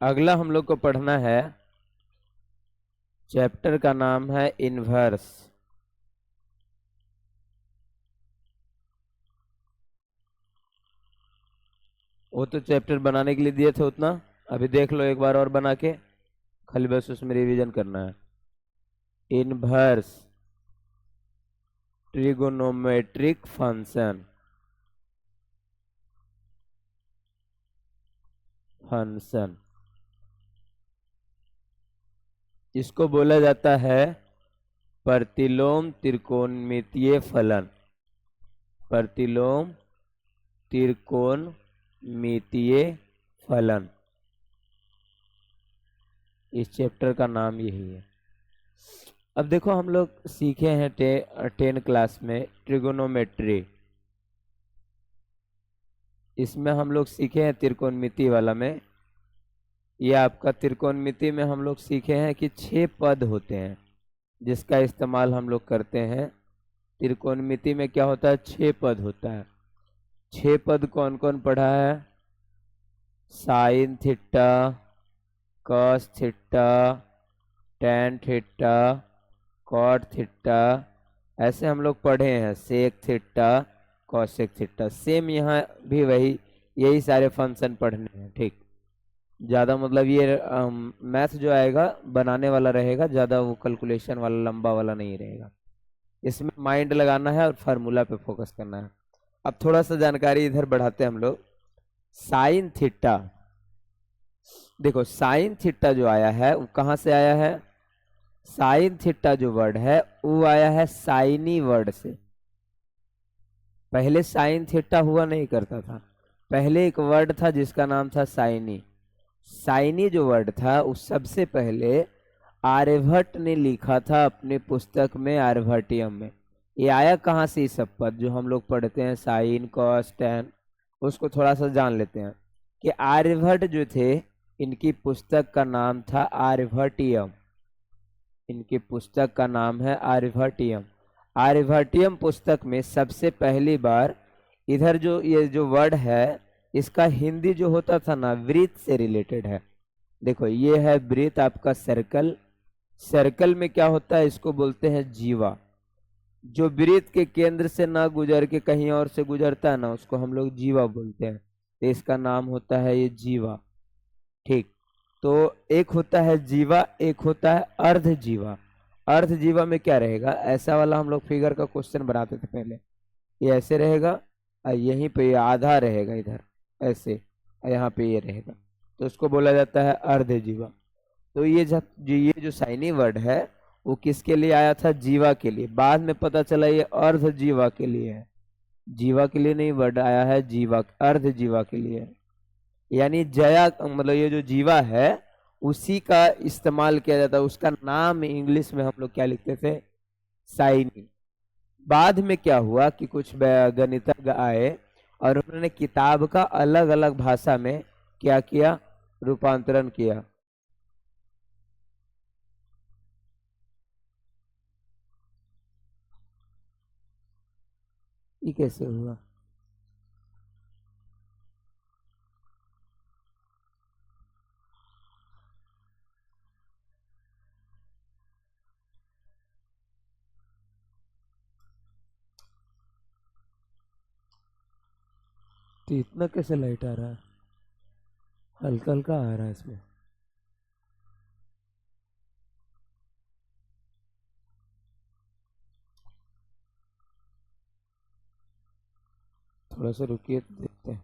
अगला हम लोग को पढ़ना है, चैप्टर का नाम है इनवर्स। वो तो चैप्टर बनाने के लिए दिए थे उतना, अभी देख लो एक बार और बना के, खाली बस उसमें रिवीजन करना है। इनवर्स ट्रिगोनोमेट्रिक फंक्शन, इसको बोला जाता है प्रतिलोम त्रिकोणमितीय फलन। प्रतिलोम त्रिकोणमितीय फलन, इस चैप्टर का नाम यही है। अब देखो हम लोग सीखे हैं 10 क्लास में ट्रिगोनोमेट्री, इसमें हम लोग सीखे हैं त्रिकोणमिति वाला में, ये आपका त्रिकोणमिति में हम लोग सीखे हैं कि 6 पद होते हैं जिसका इस्तेमाल हम लोग करते हैं। त्रिकोणमिति में क्या होता है, 6 पद होता है। 6 पद कौन कौन पढ़ा है? Sine theta, cos theta, tan theta, cot theta, ऐसे हम लोग पढ़े हैं। Sec theta, cosec theta, same यहाँ भी वही, यही सारे फंक्शन पढ़ने हैं। ठीक, ज़्यादा मतलब ये मैथ जो आएगा बनाने वाला रहेगा, ज़्यादा वो कैलकुलेशन वाला लंबा वाला नहीं रहेगा। इसमें माइंड लगाना है और फार्मूला पे फोकस करना है। अब थोड़ा सा जानकारी इधर बढ़ाते हैं हम लोग। साइन थीटा, देखो साइन थीटा जो आया है वो कहाँ से आया है? साइन थीटा जो वर्ड है वो आया है साइनी वर्ड से। पहले साइन थीटा हुआ नहीं करता था, पहले एक वर्ड था जिसका नाम था साइनी। साइनी जो वर्ड था उस सबसे पहले आर्यभट्ट ने लिखा था अपने पुस्तक में, आर्यभट्टियम में। ये आया कहाँ से? ये सब पद जो हम लोग पढ़ते हैं, साइन कॉस टैन, उसको थोड़ा सा जान लेते हैं कि आर्यभट्ट जो थे इनकी पुस्तक का नाम था आर्यभट्टियम। इनकी पुस्तक का नाम है आर्यभट्टियम। आर्यभट्टियम पुस्तक में सबसे पहली बार इधर जो ये जो वर्ड है इसका हिंदी जो होता था ना, वृत्त से रिलेटेड है। देखो ये है वृत्त आपका, सर्कल। सर्कल में क्या होता है, इसको बोलते हैं जीवा। जो वृत्त के केंद्र से ना गुजर के कहीं और से गुजरता है ना, उसको हम लोग जीवा बोलते हैं। तो इसका नाम होता है ये जीवा। ठीक, तो एक होता है जीवा, एक होता है अर्ध जीवा। अर्ध जीवा में क्या रहेगा? ऐसा वाला हम लोग फिगर का क्वेश्चन बनाते थे पहले, ये ऐसे रहेगा और यहीं पे ये आधा रहेगा इधर ऐसे, और यहाँ पे ये रहेगा, तो उसको बोला जाता है अर्ध जीवा। तो ये जो साइनी वर्ड है वो किसके लिए आया था? जीवा के लिए। बाद में पता चला ये अर्ध जीवा के लिए है, जीवा के लिए नहीं वर्ड आया है, जीवा अर्ध जीवा के लिए है। यानी जया मतलब ये जो जीवा है उसी का इस्तेमाल किया जाता है, उसका नाम इंग्लिश में हम लोग क्या लिखते थे? साइनी। बाद में क्या हुआ कि कुछ गणितज्ञ आए और उन्होंने किताब का अलग अलग भाषा में क्या किया? रूपांतरण किया। ये कैसे हुआ? तो इतना कैसे लाइट आ रहा है? हल्का हल्का आ रहा है इसमें। थोड़ा सा रुकिए तो देखते हैं।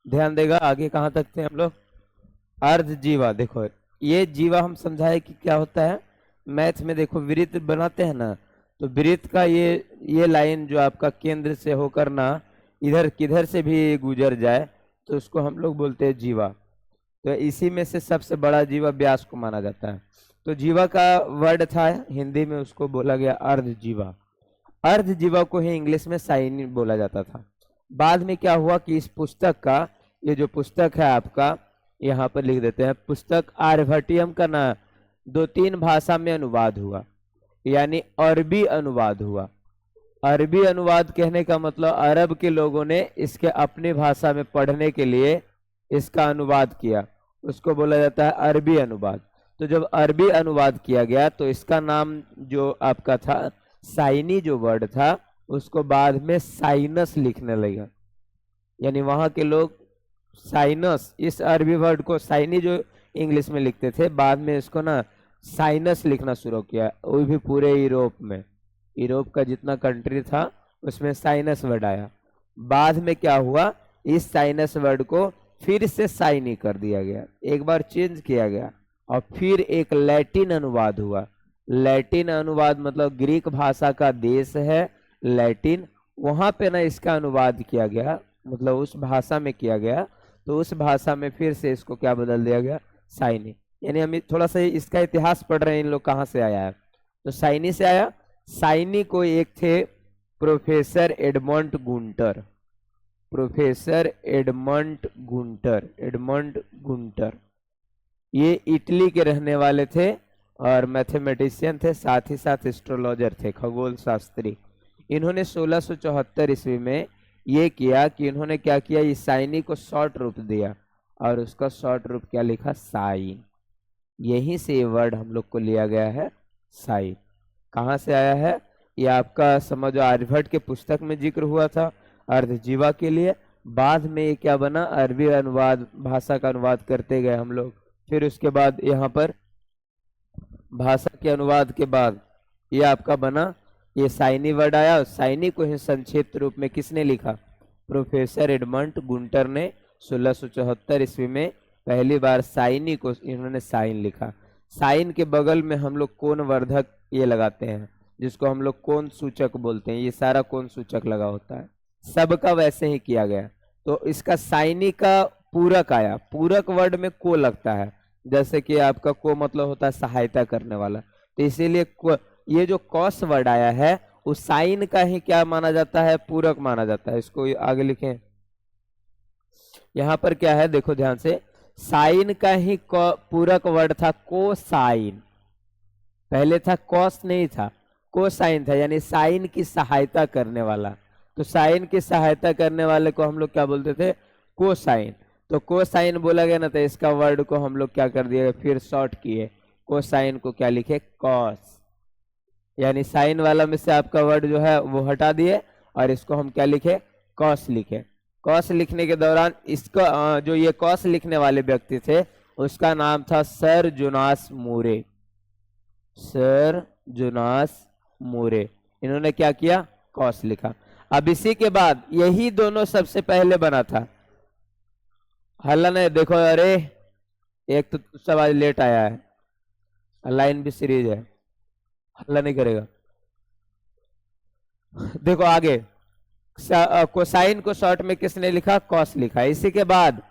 ध्यान देगा आगे कहाँ तक थे हम लोग? अर्ध जीवा। देखो ये जीवा हम समझाए कि क्या होता है। मैथ में देखो वृत्त बनाते हैं ना, तो वृत्त का ये लाइन जो आपका केंद्र से होकर ना इधर किधर से भी गुजर जाए तो उसको हम लोग बोलते हैं जीवा। तो इसी में से सबसे बड़ा जीवा व्यास को माना जाता है। तो जीवा का वर्ड था हिंदी में, उसको बोला गया अर्ध जीवा। अर्ध जीवा को ही इंग्लिश में साइन बोला जाता था। बाद में क्या हुआ कि इस पुस्तक का, ये जो पुस्तक है आपका, यहाँ पर लिख देते हैं, पुस्तक आर्यभट्टियम का ना 2-3 भाषा में अनुवाद हुआ, यानी अरबी अनुवाद हुआ। अरबी अनुवाद कहने का मतलब अरब के लोगों ने इसके अपनी भाषा में पढ़ने के लिए इसका अनुवाद किया, उसको बोला जाता है अरबी अनुवाद। तो जब अरबी अनुवाद किया गया तो इसका नाम जो आपका था साइनी जो वर्ड था उसको बाद में साइनस लिखने लगा। यानी वहां के लोग साइनस, इस अरबी वर्ड को साइनी जो इंग्लिश में लिखते थे, बाद में इसको ना साइनस लिखना शुरू किया, वो भी पूरे यूरोप में। यूरोप का जितना कंट्री था उसमें साइनस वर्ड आया। बाद में क्या हुआ, इस साइनस वर्ड को फिर से साइनी कर दिया गया, एक बार चेंज किया गया और फिर एक लैटिन अनुवाद हुआ। लैटिन अनुवाद मतलब ग्रीक भाषा का देश है लैटिन, वहां पे ना इसका अनुवाद किया गया, मतलब उस भाषा में किया गया, तो उस भाषा में फिर से इसको क्या बदल दिया गया, साइनी। यानी हम थोड़ा सा इसका इतिहास पढ़ रहे हैं, इन लोग कहाँ से आया है, तो साइनी से आया। साइनी को एक थे professor Edmund Gunter, professor Edmund Gunter, ये इटली के रहने वाले थे और मैथमेटिशियन थे, साथ ही साथ एस्ट्रोलॉजर थे, खगोल शास्त्री। इन्होंने 1674 ईस्वी में ये किया कि इन्होंने क्या किया, इस साइनी को शॉर्ट रूप दिया और उसका शॉर्ट रूप क्या लिखा, साइन। यहीं से ये वर्ड हम लोग को लिया गया है साइन। कहाँ से आया है, ये आपका समझो आर्यभट्ट के पुस्तक में जिक्र हुआ था अर्धजीवा के लिए, बाद में ये क्या बना, अरबी अनुवाद, भाषा का अनुवाद करते गए हम लोग, फिर उसके बाद यहाँ पर भाषा के अनुवाद के बाद ये आपका बना, ये साइनी वर्ड आया। साइनी को ही संक्षिप्त रूप में किसने लिखा, प्रोफेसर एडमंड गुंटर ने 1674 ईस्वी में पहली बार साइनी को इन्होंने साइन लिखा। साइन के बगल में हम लोग कोण वर्धक ये लगाते हैं, जिसको हम लोग कोण सूचक बोलते हैं, ये सारा कोण सूचक लगा होता है, सबका वैसे ही किया गया। तो इसका साइनी का पूरक आया, पूरक वर्ड में को लगता है, जैसे कि आपका को मतलब होता है सहायता करने वाला, तो इसीलिए ये जो कॉस वर्ड आया है उस साइन का ही क्या माना जाता है, पूरक माना जाता है। इसको आगे लिखें, यहां पर क्या है देखो ध्यान से, साइन का ही पूरक वर्ड था कोसाइन, पहले था कॉस नहीं था, कोसाइन था, यानी साइन की सहायता करने वाला। तो साइन की सहायता करने वाले को हम लोग क्या बोलते थे, कोसाइन। तो कोसाइन बोला गया ना, तो इसका वर्ड को हम लोग क्या कर दिए, फिर शॉर्ट किए, कोसाइन को क्या लिखे, कॉस। यानी साइन वाला में से आपका वर्ड जो है वो हटा दिए और इसको हम क्या लिखे, कॉस लिखे। कॉस लिखने के दौरान इसको जो ये कॉस लिखने वाले व्यक्ति थे उसका नाम था सर जोनास मूरे, सर जोनास मूरे। इन्होंने क्या किया, कॉस लिखा। अब इसी के बाद यही दोनों सबसे पहले बना था, हल्ला नहीं देखो, अरे एक तो सब आज लेट आया है, लाइन भी सीरीज है, हल्ला नहीं करेगा। देखो आगे, कोसाइन को शॉर्ट में किसने लिखा, कॉस लिखा। इसी के बाद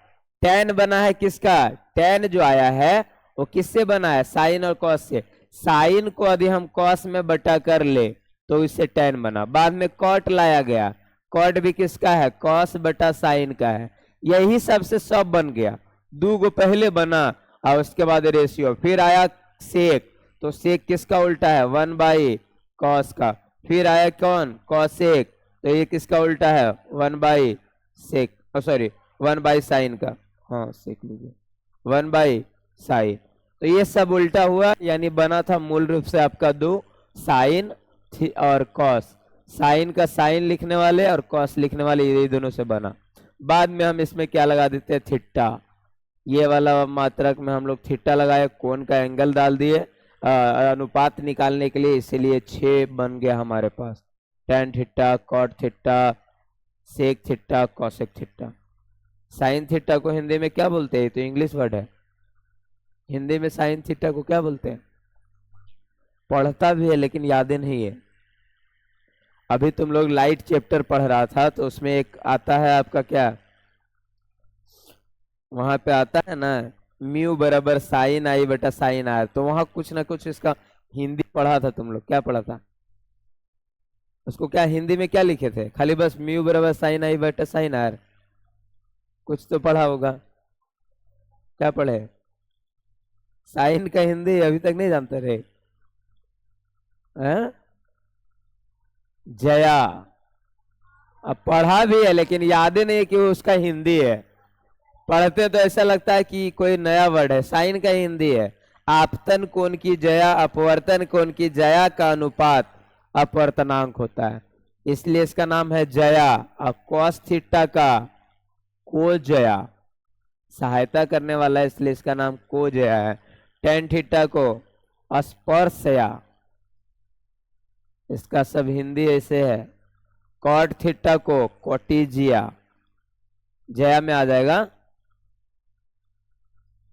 टेन बना है किसका, टेन जो आया है वो किससे बना है, साइन और कॉस से। साइन को यदि हम कॉस में बटा कर ले तो इससे टेन बना। बाद में कॉट लाया गया, कॉट भी किसका है, कॉस बटा साइन का है। यही सबसे सब बन गया, दो गो पहले बना और उसके बाद रेशियो। फिर आया सेक, तो सेक किसका उल्टा है, 1/कॉस का। फिर आया कौन, कॉसेक, तो ये किसका उल्टा है, 1/सेक, सॉरी 1/साइन का, हाँ सेक लीजिए, 1/साइन। तो ये सब उल्टा हुआ, यानी बना था मूल रूप से आपका दो, साइन और कॉस। साइन का साइन लिखने वाले और कॉस लिखने वाले, ये दोनों से बना। बाद में हम इसमें क्या लगा देते हैं, थीटा। ये वाला मात्रक में हम लोग थीटा लगाए, कोण का एंगल डाल दिए अनुपात निकालने के लिए, इसीलिए 6 बन गया हमारे पास, tan theta, cot theta, sec theta, cosec theta. Sine theta को हिंदी में क्या बोलते हैं, तो इंग्लिश वर्ड है, हिंदी में साइन थीटा को क्या बोलते हैं, पढ़ता भी है लेकिन यादें नहीं है। अभी तुम लोग लाइट चैप्टर पढ़ रहा था तो उसमें एक आता है आपका क्या, वहां पे आता है ना, म्यू बराबर साइन आई बटा साइन आर, तो वहां कुछ ना कुछ इसका हिंदी पढ़ा था तुम लोग, क्या पढ़ा था उसको, क्या हिंदी में क्या लिखे थे, खाली बस म्यू बराबर साइन आई बटा साइन आर, कुछ तो पढ़ा होगा, क्या पढ़े, साइन का हिंदी अभी तक नहीं जानते रहे हैं? जया। अब पढ़ा भी है लेकिन याद ही नहीं कि वो उसका हिंदी है। पढ़ते तो ऐसा लगता है कि कोई नया वर्ड है, साइन का हिंदी है। आपतन कोण की जया अपवर्तन कोण की जया का अनुपात अपवर्तनांक होता है, इसलिए इसका नाम है जया। और कॉस थीटा का को जया सहायता करने वाला है, इसलिए इसका नाम को जया है। टेन थीटा को स्पर्शया, इसका सब हिंदी ऐसे है। कॉट थीटा को कोटिजिया, जया में आ जाएगा।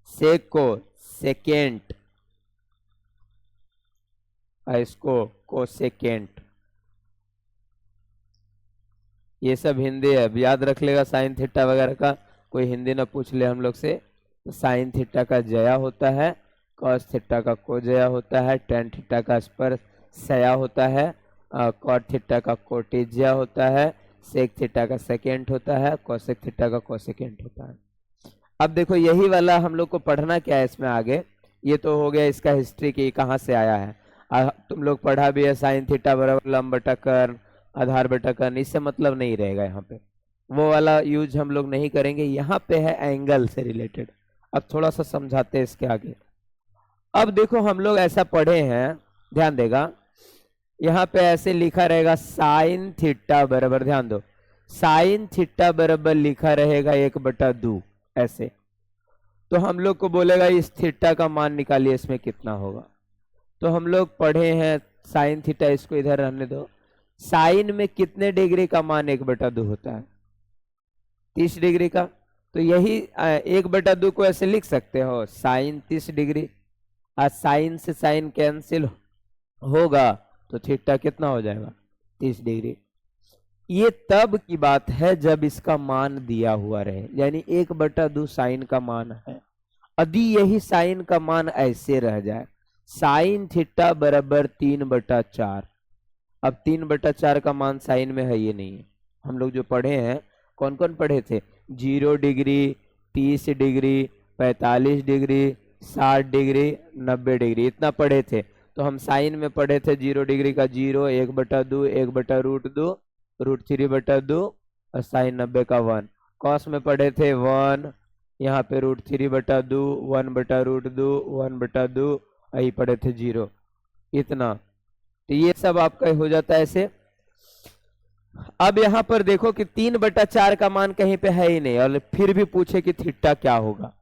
सेक को सेकेंट, इसको कोसेकेंट। ये सब हिंदी है, अब याद रख लेगा। साइन थीटा वगैरह का कोई हिंदी ना पूछ ले हम लोग से, तो साइन थीटा का जया होता है, कॉस थीटा का को जया होता है, टेन थीटा का स्पर्शया होता है, कॉट थीटा का कोटिजिया होता है, सेक थीटा का सेकेंट होता है, कोसेक थीटा का कोसेकेंट होता है। अब देखो यही वाला हम लोग को पढ़ना क्या है इसमें आगे। ये तो हो गया इसका हिस्ट्री की कहाँ से आया है। तुम लोग पढ़ा भी है साइन थीटा बराबर लंब बटा कर्ण आधार बटा कर्ण, इससे मतलब नहीं रहेगा यहाँ पे, वो वाला यूज हम लोग नहीं करेंगे। यहाँ पे है एंगल से रिलेटेड। अब थोड़ा सा समझाते हैं इसके आगे। अब देखो हम लोग ऐसा पढ़े हैं, ध्यान देगा, यहाँ पे ऐसे लिखा रहेगा साइन थीटा बराबर, ध्यान दो, साइन थीटा बराबर लिखा रहेगा 1/2 ऐसे। तो हम लोग को बोलेगा इस थीटा का मान निकालिए, इसमें कितना होगा। तो हम लोग पढ़े हैं साइन थीटा, इसको इधर रहने दो। साइन में कितने डिग्री का मान 1/2 होता है? 30 डिग्री का। तो यही 1/2 को ऐसे लिख सकते हो, साइन 30 डिग्री। आज साइन से साइन कैंसिल होगा तो थीटा कितना हो जाएगा? 30 डिग्री। ये तब की बात है जब इसका मान दिया हुआ रहे, यानी 1/2 साइन का मान है। यदि यही साइन का मान ऐसे रह जाए, साइन थीटा बराबर 3/4। अब 3/4 का मान साइन में है, ये नहीं है। हम लोग जो पढ़े हैं, कौन कौन पढ़े थे? 0 degree, 30 degree, 45 degree, 60 degree, 90 degree, इतना पढ़े थे। तो हम साइन में पढ़े थे 0 डिग्री का 0, 1/2, 1/√2, √3/2 और साइन 90 का 1। कॉस में पढ़े थे 1, यहाँ पे √3/2, 1/√2, 1/2, यही पढ़े थे 0, इतना। तो ये सब आपका हो जाता है ऐसे। अब यहाँ पर देखो कि 3/4 का मान कहीं पे है ही नहीं, और फिर भी पूछे कि थीटा क्या होगा,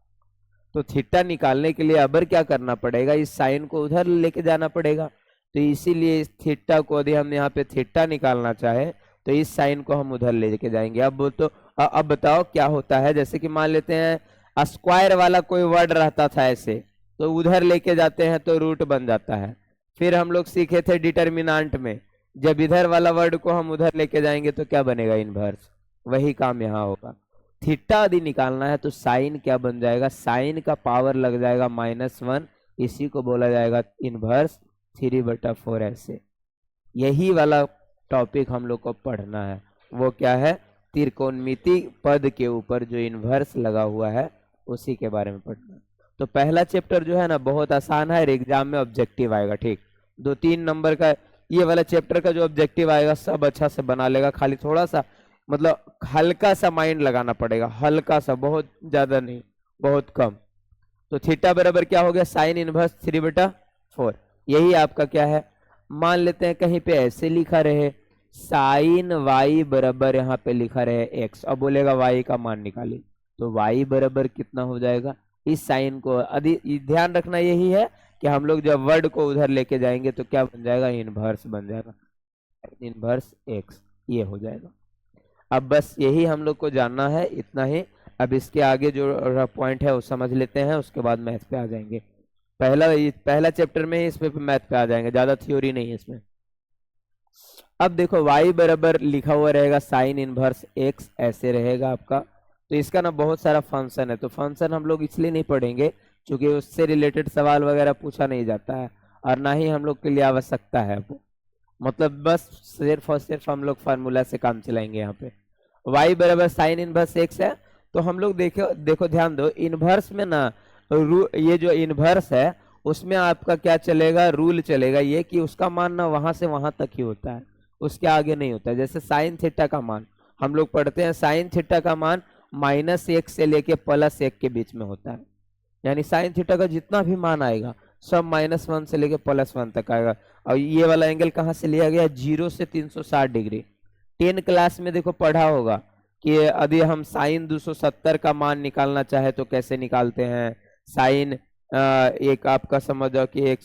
तो थीटा निकालने के लिए अबर क्या करना पड़ेगा? इस साइन को उधर लेके जाना पड़ेगा। तो इसीलिए इस थीटा को, यदि हम यहाँ पे थीटा निकालना चाहे तो इस साइन को हम उधर लेके जाएंगे। अब बताओ क्या होता है। जैसे कि मान लेते हैं स्क्वायर वाला कोई वर्ड रहता था ऐसे, तो उधर लेके जाते हैं तो रूट बन जाता है। फिर हम लोग सीखे थे डिटर्मिनांट में, जब इधर वाला वर्ड को हम उधर लेके जाएंगे तो क्या बनेगा? इनवर्स। वही काम यहाँ होगा। थीटा यदि निकालना है तो साइन क्या बन जाएगा? साइन का पावर लग जाएगा -1, इसी को बोला जाएगा इनवर्स 3/4 ऐसे। यही वाला टॉपिक हम लोग को पढ़ना है। वो क्या है? त्रिकोणमिति पद के ऊपर जो इनवर्स लगा हुआ है उसी के बारे में पढ़ना है। तो पहला चैप्टर जो है ना बहुत आसान है, एग्जाम में ऑब्जेक्टिव आएगा। ठीक, 2-3 नंबर का ये वाला चैप्टर का जो ऑब्जेक्टिव आएगा सब अच्छा से बना लेगा। खाली थोड़ा सा मतलब हल्का सा माइंड लगाना पड़ेगा, हल्का सा, बहुत ज्यादा नहीं, बहुत कम। तो थीटा बराबर क्या हो गया? Sine inverse 3/4। यही आपका क्या है? मान लेते हैं कहीं पे ऐसे लिखा रहे साइन y बराबर, यहाँ पे लिखा रहे x। अब बोलेगा y का मान निकालिए, तो y बराबर कितना हो जाएगा? इस साइन को ध्यान रखना यही है कि हम लोग जब वर्ड को उधर लेके जाएंगे तो क्या बन जाएगा? इनवर्स बन जाएगा, इनवर्स x, ये हो जाएगा। अब बस यही हम लोग को जानना है, इतना ही। अब इसके आगे जो पॉइंट है वो समझ लेते हैं, उसके बाद मैथ पे आ जाएंगे। पहला चैप्टर में ही इस पे मैथ पे आ जाएंगे, ज्यादा थ्योरी नहीं है इसमें। अब देखो y बराबर लिखा हुआ रहेगा साइन इनवर्स x, ऐसे रहेगा आपका। तो इसका ना बहुत सारा फंक्शन है, तो फंक्शन हम लोग इसलिए नहीं पढ़ेंगे क्योंकि उससे रिलेटेड सवाल वगैरह पूछा नहीं जाता है, और ना ही हम लोग के लिए आवश्यकता है वो। मतलब बस सिर्फ और सिर्फ हम लोग फार्मूला से काम चलाएंगे। यहाँ पे y बराबर साइन इनवर्स x है, तो हम लोग देखो ध्यान दो, इनवर्स में ना ये जो इनवर्स है उसमें आपका क्या चलेगा? रूल चलेगा ये कि उसका मान ना वहां से वहां तक ही होता है। उसके आगे नहीं होता है। जैसे साइन थीटा का मान हम लोग पढ़ते हैं, साइन थीटा का मान -1 से लेके +1 के बीच में होता है। यानी साइन थीटा का जितना भी मान आएगा सब -1 से लेके +1 तक आएगा। और ये वाला एंगल कहाँ से लिया गया? 0 से 360 डिग्री। 10 क्लास में देखो पढ़ा होगा कि यदि हम साइन 270 का मान निकालना चाहे तो कैसे निकालते हैं। साइन एक आपका समझ जाओ कि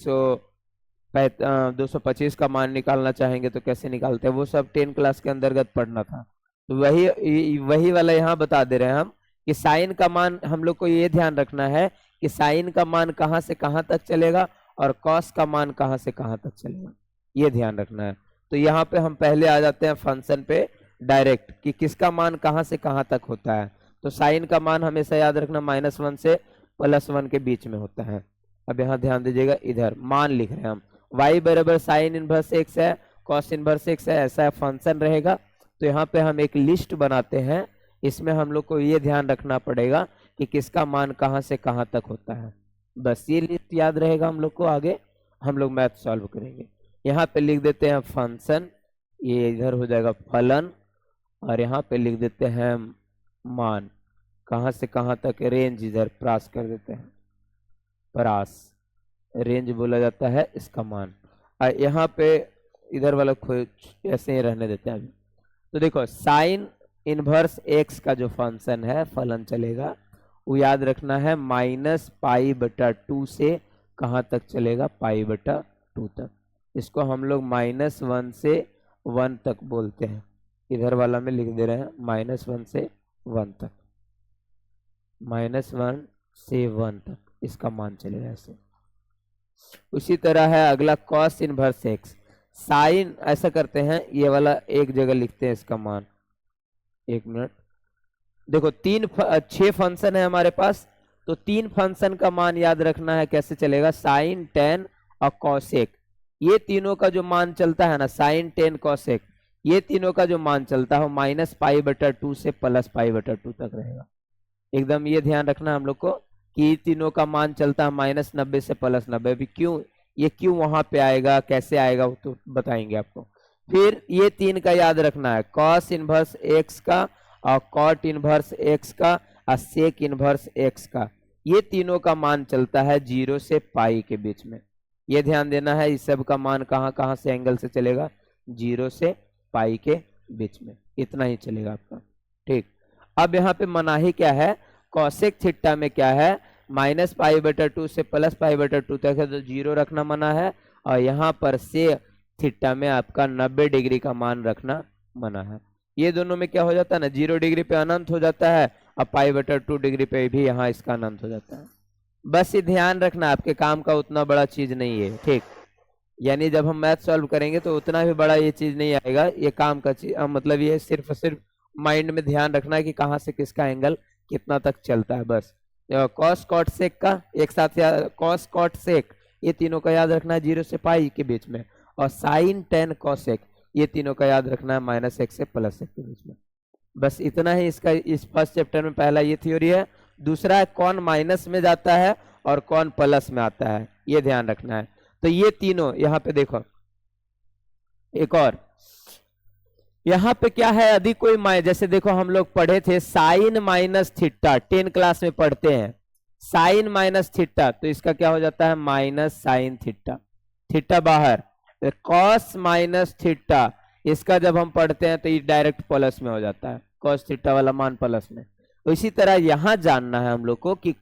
225 का मान निकालना चाहेंगे तो कैसे निकालते हैं, वो सब 10 क्लास के अंतर्गत पढ़ना था। तो वही वाला यहाँ बता दे रहे हैं हम कि साइन का मान हम लोग को ये ध्यान रखना है कि साइन का मान कहाँ से कहाँ तक चलेगा और कॉस का मान कहाँ से कहाँ तक चलेगा, ये ध्यान रखना है। तो यहाँ पे हम पहले आ जाते हैं फंक्शन पे डायरेक्ट कि किसका मान कहाँ से कहाँ तक होता है। तो साइन का मान हमेशा याद रखना -1 से +1 के बीच में होता है। अब यहाँ ध्यान दीजिएगा, इधर मान लिख रहे हैं हम y बराबर साइन इनवर्स x है, कॉस इनवर्स x है, ऐसा फंक्शन रहेगा। तो यहाँ पे हम एक लिस्ट बनाते हैं, इसमें हम लोग को ये ध्यान रखना पड़ेगा कि किसका मान कहाँ से कहाँ तक होता है। बस ये लिस्ट याद रहेगा हम लोग को, आगे हम लोग मैथ सॉल्व करेंगे। यहाँ पे लिख देते हैं फंक्शन, ये इधर हो जाएगा फलन, और यहाँ पे लिख देते हैं मान, कहाँ से कहाँ तक रेंज इधर प्रास कर देते हैं, प्रास रेंज बोला जाता है इसका मान। और यहाँ पे इधर वाला ऐसे ही रहने देते हैं अभी। तो देखो साइन इनवर्स x का जो फंक्शन है फलन चलेगा वो याद रखना है -π/2 से कहाँ तक चलेगा, π/2 तक। इसको हम लोग -1 से 1 तक बोलते हैं, इधर वाला में लिख दे रहे हैं -1 से 1 तक, -1 से 1 तक इसका मान चलेगा ऐसे। उसी तरह है अगला कॉस इनवर्स x, साइन ऐसा करते हैं, ये वाला एक जगह लिखते हैं इसका मान, एक मिनट। देखो 6 फंक्शन है हमारे पास, तो 3 फंक्शन का मान याद रखना है कैसे चलेगा, साइन, टेन और कॉसेक। ये तीनों का जो मान चलता है ना, साइन, टेन, कॉसेक, ये तीनों का जो मान चलता है -π/2 से +π/2 तक रहेगा। एकदम ये ध्यान रखना हम लोग को कि तीनों का मान चलता है -90 से +90। अभी क्यों ये क्यों वहां पे आएगा, कैसे आएगा वो तो बताएंगे आपको। फिर ये 3 का याद रखना है, कॉस इनवर्स x का और कॉट इनवर्स x का और सेक इनवर्स x का। ये तीनों का मान चलता है 0 से पाई के बीच में। ये ध्यान देना है, इस सब का मान कहाँ कहाँ से एंगल से चलेगा, 0 से पाई के बीच में, इतना ही चलेगा आपका। ठीक, अब यहाँ पे मनाही क्या है, कॉसेक थीटा में क्या है, -π/2 से +π/2 तक है तो 0 रखना मना है, और यहाँ पर से थीटा में आपका 90 डिग्री का मान रखना मना है। ये दोनों में क्या हो जाता है ना, 0 डिग्री पे अनंत हो जाता है और π/2 डिग्री पे भी यहाँ इसका अनंत हो जाता है। बस ये ध्यान रखना, आपके काम का उतना बड़ा चीज नहीं है। ठीक, यानी जब हम मैथ सॉल्व करेंगे तो उतना भी बड़ा ये चीज नहीं आएगा, ये काम का चीज मतलब ये सिर्फ माइंड में ध्यान रखना है कि कहाँ से किसका एंगल कितना तक चलता है। बस कॉस कॉट सेक का एक साथ याद, कॉस कॉट सेक ये तीनों का याद रखना है 0 से पाई के बीच में, और साइन, टेन, कॉसेक ये तीनों का याद रखना है -1 से +1 के बीच में। बस इतना ही इसका इस फर्स्ट चैप्टर में पहला ये थ्योरी है। दूसरा है कौन माइनस में जाता है और कौन प्लस में आता है, ये ध्यान रखना है। तो ये तीनों यहाँ पे देखो, एक और यहाँ पे क्या है, यदि कोई जैसे देखो हम लोग पढ़े थे साइन माइनस थीटा, 10 क्लास में पढ़ते हैं साइन माइनस थीटा, तो इसका क्या हो जाता है माइनस साइन थीटा, थीटा बाहर। कॉस माइनस थीटा, इसका जब हम पढ़ते हैं तो ये डायरेक्ट प्लस में हो जाता है, कॉस थीटा वाला मान प्लस में। तो इसी तरह यहां जानना है हम लोग को कि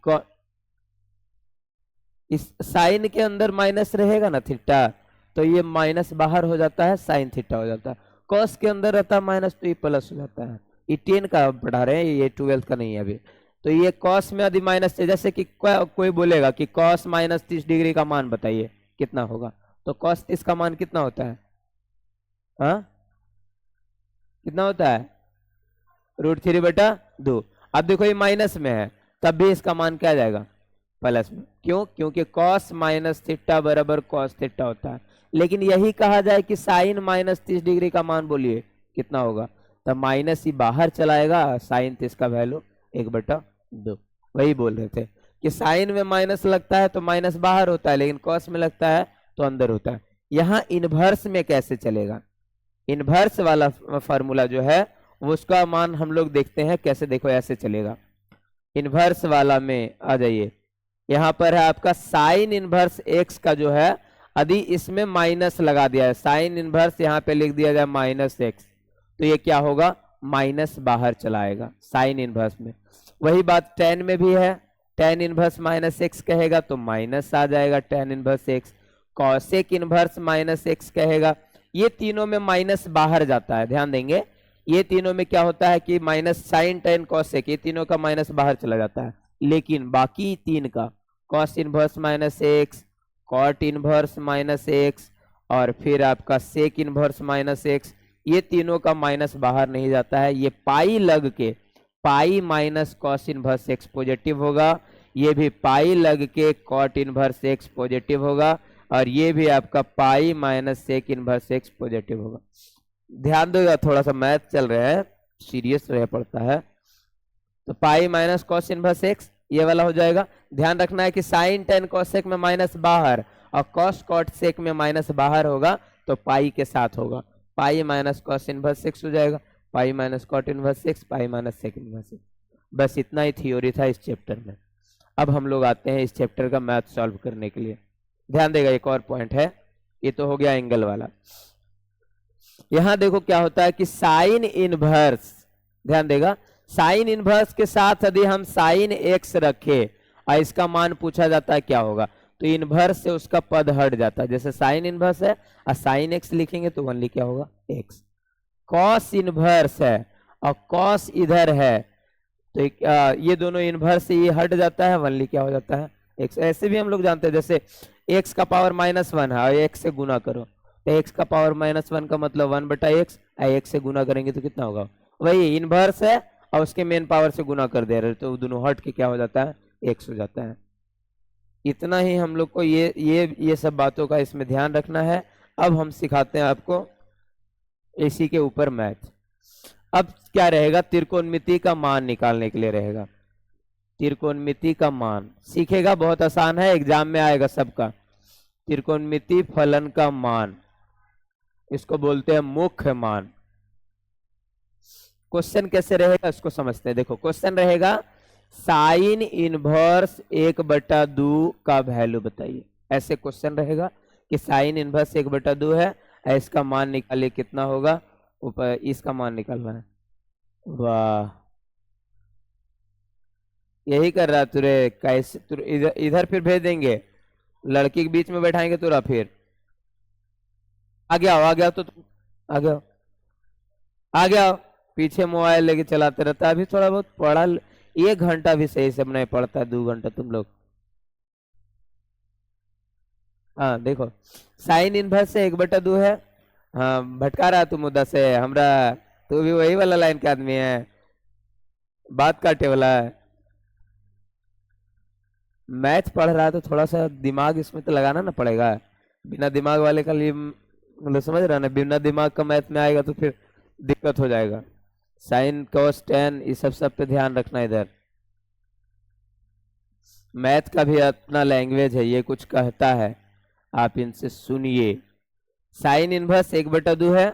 इस साइन के अंदर माइनस रहेगा ना थीटा, तो ये माइनस बाहर हो जाता है, साइन थीटा हो जाता है। कॉस के अंदर रहता है माइनस, तो ये प्लस हो जाता है। ये 10 का पढ़ा रहे हैं, ये 12 का नहीं है अभी। तो ये कॉस में यदि माइनस है, जैसे कि कोई बोलेगा कि कॉस -30 डिग्री का मान बताइए कितना होगा, तो कॉस 30 का मान कितना होता है, हाँ कितना होता है, √3/2। अब देखो ये माइनस में है, तब भी इसका मान क्या आ जाएगा, प्लस में। क्यों, क्योंकि कॉस माइनस थीटा बराबर कॉस थीटा होता है। लेकिन यही कहा जाए कि साइन -30 डिग्री का मान बोलिए कितना होगा, तब माइनस ही बाहर चलाएगा, साइन 30 का वैल्यू 1/2। वही बोल रहे थे कि साइन में माइनस लगता है तो माइनस बाहर होता है, लेकिन कॉस में लगता है तो अंदर होता है। यहाँ इनवर्स में कैसे चलेगा, इनवर्स वाला फार्मूला जो है वो उसका मान हम लोग देखते हैं कैसे। देखो ऐसे चलेगा, इनवर्स वाला में आ जाइए, यहाँ पर है आपका साइन इनवर्स एक्स का जो है, यदि इसमें माइनस लगा दिया है, साइन इनवर्स यहाँ पे लिख दिया जाए माइनस एक्स, तो ये क्या होगा, माइनस बाहर चलाएगा साइन इनवर्स में। वही बात टेन में भी है, टेन इनवर्स माइनस एक्स कहेगा तो माइनस आ जाएगा tan inverse x, cosec inverse minus x कहेगा, ये तीनों में माइनस बाहर जाता है, ध्यान देंगे ये तीनों में क्या होता है कि माइनस साइन टेन कॉसेक, ये तीनों का माइनस बाहर चला जाता है, लेकिन बाकी तीन का cos inverse minus x, cot inverse minus x और फिर आपका सेक इनवर्स माइनस एक्स, ये तीनों का माइनस बाहर नहीं जाता है। ये पाई लग के पाई minus cos inverse x positive होगा, ये भी पाई लग के कॉट इनवर्स एक्स पॉजिटिव होगा और ये भी आपका pi minus sec inverse x positive होगा। ध्यान दो, थोड़ा सा मैथ चल रहा है, सीरियस रह पड़ता है। तो पाई माइनस कॉस इनवर्स एक्स ये वाला हो जाएगा। ध्यान रखना है कि साइन टेन कॉसेक में माइनस बाहर और कॉस कॉट सेक में माइनस बाहर होगा तो पाई के साथ होगा, pi minus cos inverse x हो जाएगा, pi minus cot inverse x, pi minus sec inverse x. बस इतना ही थ्योरी था इस चैप्टर में। अब हम लोग आते हैं इस चैप्टर का मैथ सॉल्व करने के लिए। ध्यान देगा, एक और पॉइंट है, ये तो हो गया एंगल वाला। यहां देखो क्या होता है कि साइन इनवर्स, ध्यान देगा, साइन इनवर्स के साथ यदि हम साइन एक्स रखे और इसका मान पूछा जाता है क्या होगा, तो इनवर्स से उसका पद हट जाता है। जैसे साइन इनवर्स है और साइन एक्स लिखेंगे तो ओनली क्या होगा, एक्स। कॉस इनवर्स है और कॉस इधर है तो ये दोनों इनवर्स से ये हट जाता है, ओनली क्या हो जाता है, एक्स। ऐसे भी हम लोग जानते हैं, जैसे एक्स का पावर माइनस वन है और एक्स से गुना करो, तो एक्स का पावर माइनस वन का मतलब वन बटा एक्स, एक्स से गुना करेंगे तो कितना होगा, वही इनवर्स है और उसके मेन पावर से गुना कर दे रहे तो दोनों हट के क्या हो जाता है, एक्स हो जाता है। इतना ही हम लोग को ये सब बातों का इसमें ध्यान रखना है। अब हम सिखाते हैं आपको इसी के ऊपर मैथ। अब क्या रहेगा, त्रिकोणमिति का मान निकालने के लिए रहेगा। त्रिकोणमिति का मान सीखेगा, बहुत आसान है, एग्जाम में आएगा सबका। त्रिकोणमिति फलन का मान, इसको बोलते हैं मुख्य मान। क्वेश्चन कैसे रहेगा इसको समझते हैं। देखो क्वेश्चन रहेगा साइन इनवर्स 1/2 का वैल्यू बताइए। ऐसे क्वेश्चन रहेगा कि साइन इनवर्स 1/2 है, इसका मान निकालिए कितना होगा, ऊपर इसका मान निकालना है। वाह, यही कर रहा तुरे, कैसे इधर इधर फिर भेज देंगे, लड़की के बीच में बैठाएंगे तुरा, फिर आ गया हो, आ गया तो तुम आ गया हो, आ गया हो। पीछे मोबाइल लेके चलाते रहता है। अभी थोड़ा बहुत पढ़ा, 1 घंटा भी सही से नहीं पढ़ता है, 2 घंटा तुम लोग। हाँ देखो, साइन इनवर्स से 1/2 है। हाँ भटका रहा तू मुद्दा से हमरा, तू भी वही वाला लाइन के आदमी है, बात काटे वाला है। मैथ पढ़ रहा है तो थोड़ा सा दिमाग इसमें तो लगाना ना पड़ेगा। बिना दिमाग वाले का लिए मतलब समझ रहा ना, बिना दिमाग का मैथ में आएगा तो फिर दिक्कत हो जाएगा। साइन कॉस टेन ये सब पे ध्यान रखना। इधर मैथ का भी अपना लैंग्वेज है, ये कुछ कहता है, आप इनसे सुनिए। साइन इनवर्स 1/2 है,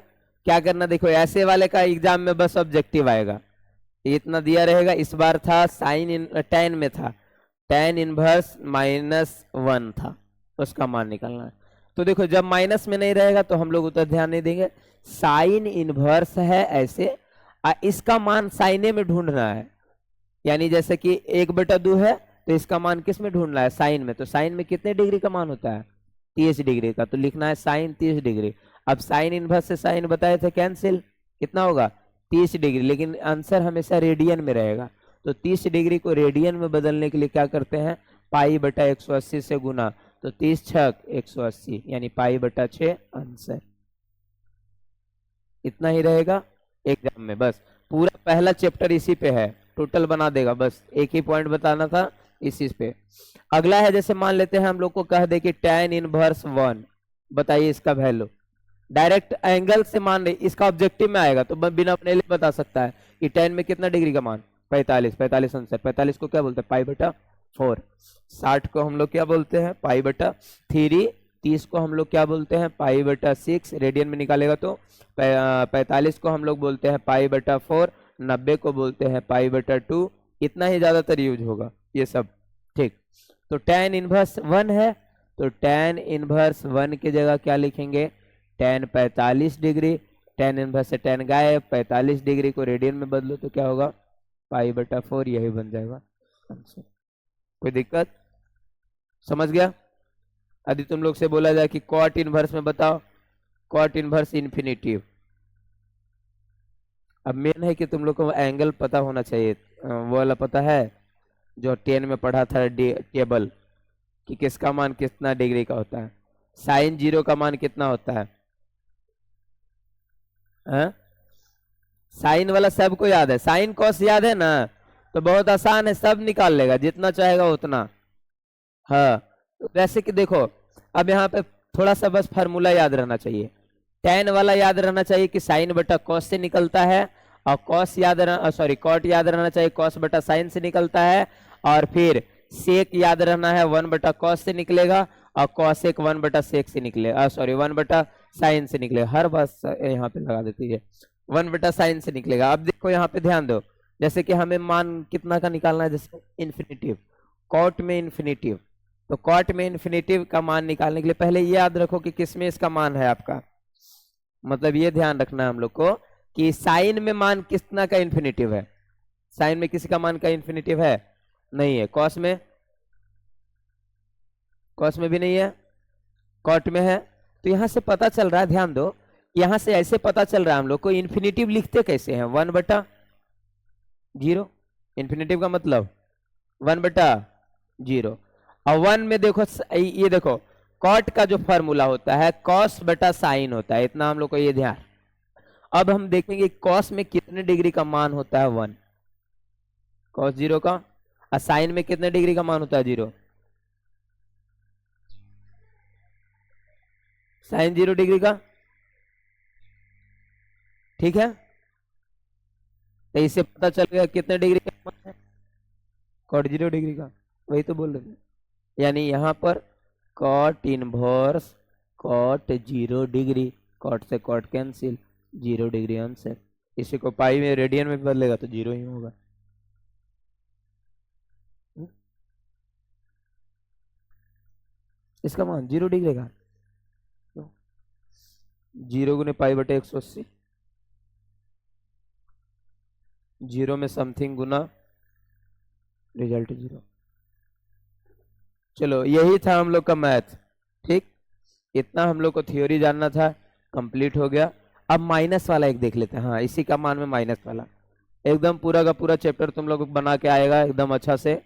क्या करना, देखो ऐसे वाले का एग्जाम में बस ऑब्जेक्टिव आएगा, इतना दिया रहेगा। इस बार था साइन इन टेन में था टेन इनवर्स -1 था, उसका मान निकालना है। तो देखो जब माइनस में नहीं रहेगा तो हम लोग उतना ध्यान नहीं देंगे। साइन इनवर्स है ऐसे, इसका मान साइने में ढूंढना है। यानी जैसे कि 1/2 है तो इसका मान किस में ढूंढना है, साइन में। तो साइन में कितने डिग्री का मान होता है, 30 डिग्री का, तो लिखना है साइन 30 डिग्री। अब साइन इनवर्स से साइन बताए थे कैंसिल, कितना होगा 30 डिग्री, लेकिन आंसर हमेशा रेडियन में रहेगा। तो 30 डिग्री को रेडियन में बदलने के लिए क्या करते हैं, पाई/180 से गुना, तो 30 छक 180 यानी पाई/6 आंसर। इतना ही रहेगा एग्जाम में, बस पूरा पहला चैप्टर इसी पे है, टोटल बना देगा, बस एक ही पॉइंट बताना था इसी पे। अगला है, जैसे मान लेते हैं हम लोग को कह दे कि tan इनवर्स 1 बताइए इसका वैल्यू। डायरेक्ट एंगल से मान ले, इसका ऑब्जेक्टिव में आएगा तो बिना बनेले बता सकता है कि tan में कितना डिग्री का मान, 45 आंसर। 45 को क्या बोलते हैं, पाई/4। 60 को हम लोग क्या बोलते हैं, पाई/3 30 को हम लोग क्या बोलते हैं, पाई बटा 6, रेडियन में निकालेगा तो 45 को हम लोग बोलते हैं पाई बटा 4, 90 को बोलते हैं पाई बटा 2। इतना ही ज्यादातर यूज होगा ये सब, ठीक। तो tan इनवर्स 1 है, तो tan इनवर्स 1 की जगह क्या लिखेंगे, tan 45 डिग्री, tan इनवर्स से tan गायब, 45 डिग्री को रेडियन में बदलो तो क्या होगा, पाई बटा 4, यही बन जाएगा आंसर। कोई दिक्कत, समझ गया। यदि तुम लोग से बोला जाए कि कॉट इनवर्स में बताओ, कॉट इनवर्स इन्फिनिटिव, अब मेन है कि तुम लोग को एंगल पता होना चाहिए, वो वाला पता है जो 10 में पढ़ा था टेबल, कि किसका मान कितना डिग्री का होता है, साइन 0 का मान कितना होता है, साइन वाला सबको याद है, साइन कॉस याद है ना, तो बहुत आसान है, सब निकाल लेगा, जितना चाहेगा उतना। हाँ, तो जैसे कि देखो अब यहाँ पे थोड़ा सा बस फार्मूला याद रहना चाहिए, tan वाला याद रहना चाहिए कि साइन बटा कॉस से निकलता है, और कॉस याद रहना, सॉरी कॉट याद रहना चाहिए कॉस बटा साइन से निकलता है, और फिर सेक याद रहना है 1 बटा कॉस से निकलेगा, और कॉसेक 1 बटा सेक से निकलेगा, सॉरी 1 बटा साइन से निकलेगा, हर बात यहाँ पे लगा देती है, 1 बटा साइन से निकलेगा। अब देखो यहाँ पे ध्यान दो, जैसे कि हमें मान कितना का निकालना है, जैसे इन्फिनिटिव, कॉट में इन्फिनिटिव, तो कॉट में इन्फिनिटिव का मान निकालने के लिए पहले ये याद रखो कि किसमें इसका मान है आपका, मतलब ये ध्यान रखना है हम लोग को कि साइन में मान कितना का इन्फिनिटिव है, साइन में किसी का मान का इन्फिनिटिव है नहीं है, कॉस में, कॉस में भी नहीं है, कॉट में है। तो यहां से पता चल रहा है, ध्यान दो, यहां से ऐसे पता चल रहा है हम लोग को इन्फिनिटिव लिखते कैसे हैं, 1 बटा 0, इन्फिनिटिव का मतलब 1 बटा 0, और 1 में देखो ये देखो कॉट का जो फॉर्मूला होता है कॉस बटा साइन होता है, इतना हम लोग को ये ध्यान। अब हम देखेंगे कॉस में कितने डिग्री का मान होता है 1, कॉस 0 का, और साइन में कितने डिग्री का मान होता है 0, साइन 0 डिग्री का, ठीक है। तो इससे पता चल गया कितने डिग्री का मान है, कॉट 0 डिग्री का, वही तो बोल रहे थे। यानी यहां पर cot inverse cot 0 degree, cot से कॉट कैंसिल, 0 डिग्री आंसर। इसी को पाई में रेडियन में बदलेगा तो 0 ही होगा। इसका मान 0 डिग्री का, 0 गुने पाई बटे 180, 0 में समथिंग गुना रिजल्ट 0। चलो यही था हम लोग का मैथ, ठीक, इतना हम लोग को थ्योरी जानना था, कंप्लीट हो गया। अब माइनस वाला एक देख लेते हैं, हाँ इसी का मान में माइनस वाला, एकदम पूरा का पूरा चैप्टर तुम लोग बना के आएगा एकदम अच्छा से।